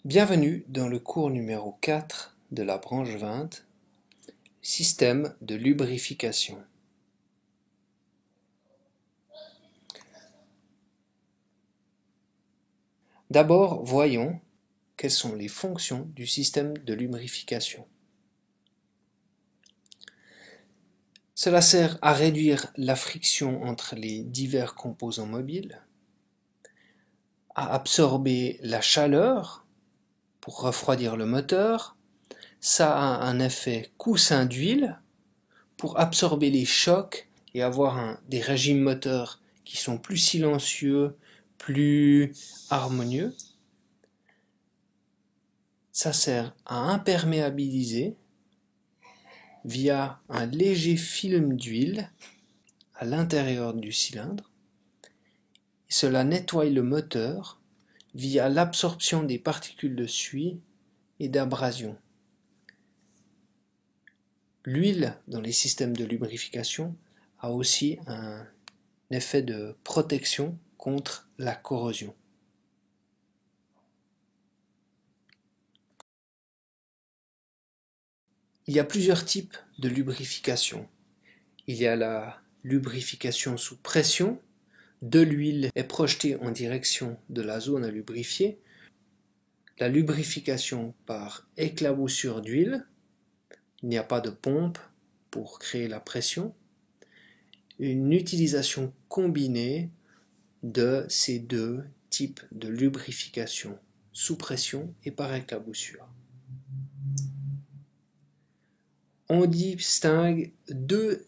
Bienvenue dans le cours numéro 4 de la branche 20, système de lubrification. D'abord, voyons quelles sont les fonctions du système de lubrification. Cela sert à réduire la friction entre les divers composants mobiles, à absorber la chaleur pour refroidir le moteur. Ça a un effet coussin d'huile pour absorber les chocs et avoir des régimes moteurs qui sont plus silencieux, plus harmonieux. Ça sert à imperméabiliser via un léger film d'huile à l'intérieur du cylindre. Et cela nettoie le moteur via l'absorption des particules de suie et d'abrasion. L'huile dans les systèmes de lubrification a aussi un effet de protection contre la corrosion. Il y a plusieurs types de lubrification. Il y a la lubrification sous pression. De l'huile est projetée en direction de la zone à lubrifier. La lubrification par éclaboussure d'huile. Il n'y a pas de pompe pour créer la pression. Une utilisation combinée de ces deux types de lubrification, sous pression et par éclaboussure. On distingue deux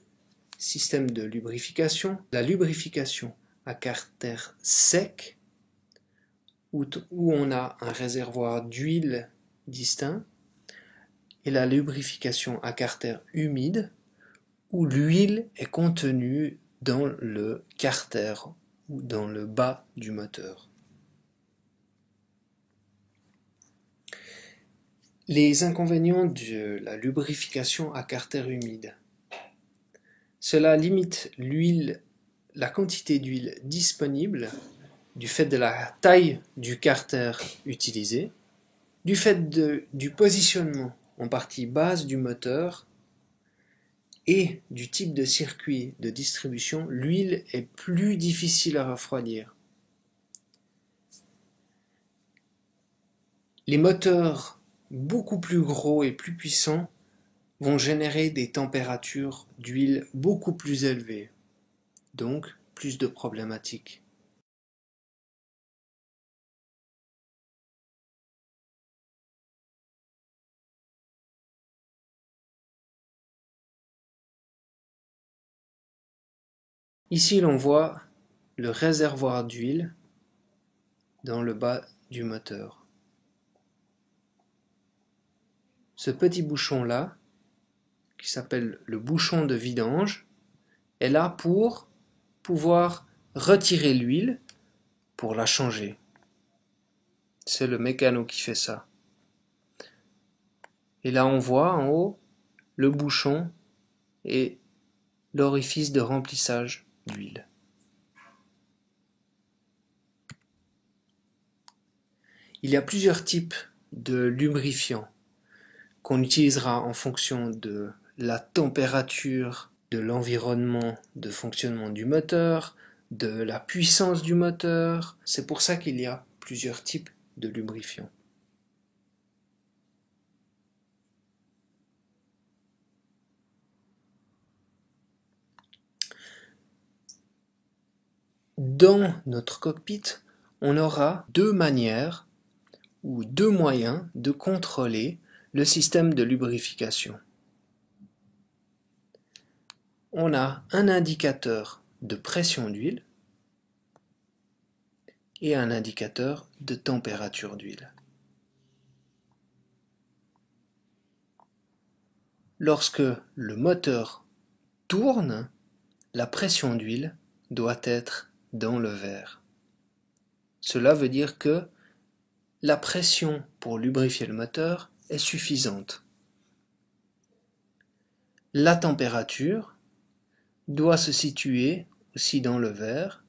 systèmes de lubrification. La lubrification à carter sec, où on a un réservoir d'huile distinct, et la lubrification à carter humide, où l'huile est contenue dans le carter ou dans le bas du moteur. Les inconvénients de la lubrification à carter humide. Cela limite la quantité d'huile disponible du fait de la taille du carter utilisé, du fait du positionnement en partie basse du moteur et du type de circuit de distribution. L'huile est plus difficile à refroidir. Les moteurs beaucoup plus gros et plus puissants vont générer des températures d'huile beaucoup plus élevées, donc plus de problématiques. Ici, l'on voit le réservoir d'huile dans le bas du moteur. Ce petit bouchon-là, qui s'appelle le bouchon de vidange, est là pour pouvoir retirer l'huile pour la changer. C'est le mécano qui fait ça. Et là, on voit en haut le bouchon et l'orifice de remplissage d'huile. Il y a plusieurs types de lubrifiants qu'on utilisera en fonction de la température, de l'environnement de fonctionnement du moteur, de la puissance du moteur. C'est pour ça qu'il y a plusieurs types de lubrifiants. Dans notre cockpit, on aura deux manières ou deux moyens de contrôler le système de lubrification. On a un indicateur de pression d'huile et un indicateur de température d'huile. Lorsque le moteur tourne, la pression d'huile doit être dans le vert. Cela veut dire que la pression pour lubrifier le moteur est suffisante. La température doit se situer aussi dans le vert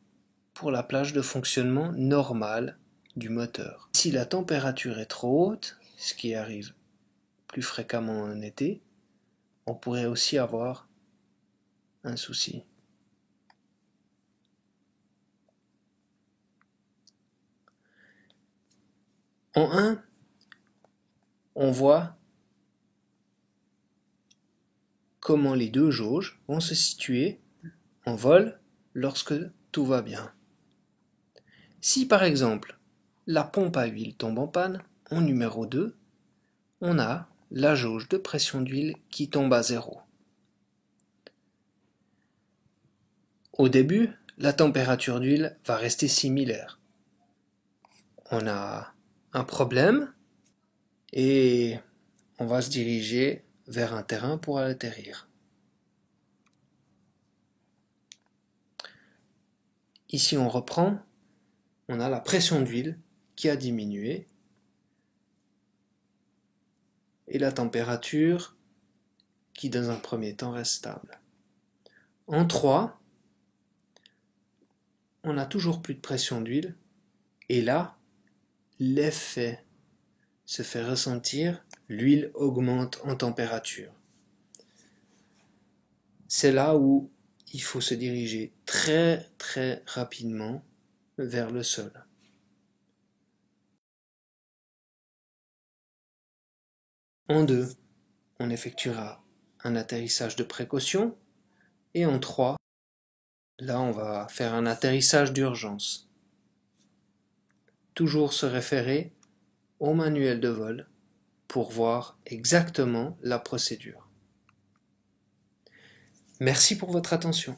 pour la plage de fonctionnement normale du moteur. Si la température est trop haute, ce qui arrive plus fréquemment en été, on pourrait aussi avoir un souci. En 1, on voit comment les deux jauges vont se situer en vol lorsque tout va bien. Si par exemple la pompe à huile tombe en panne, en numéro 2, on a la jauge de pression d'huile qui tombe à 0. Au début, la température d'huile va rester similaire. On a un problème et on va se diriger vers un terrain pour atterrir. Ici on reprend, on a la pression d'huile qui a diminué et la température qui dans un premier temps reste stable. En 3, on n'a toujours plus de pression d'huile et là, l'effet se fait ressentir, l'huile augmente en température. C'est là où il faut se diriger très très rapidement vers le sol. En 2, on effectuera un atterrissage de précaution et en 3, là on va faire un atterrissage d'urgence. Toujours se référer au manuel de vol pour voir exactement la procédure. Merci pour votre attention.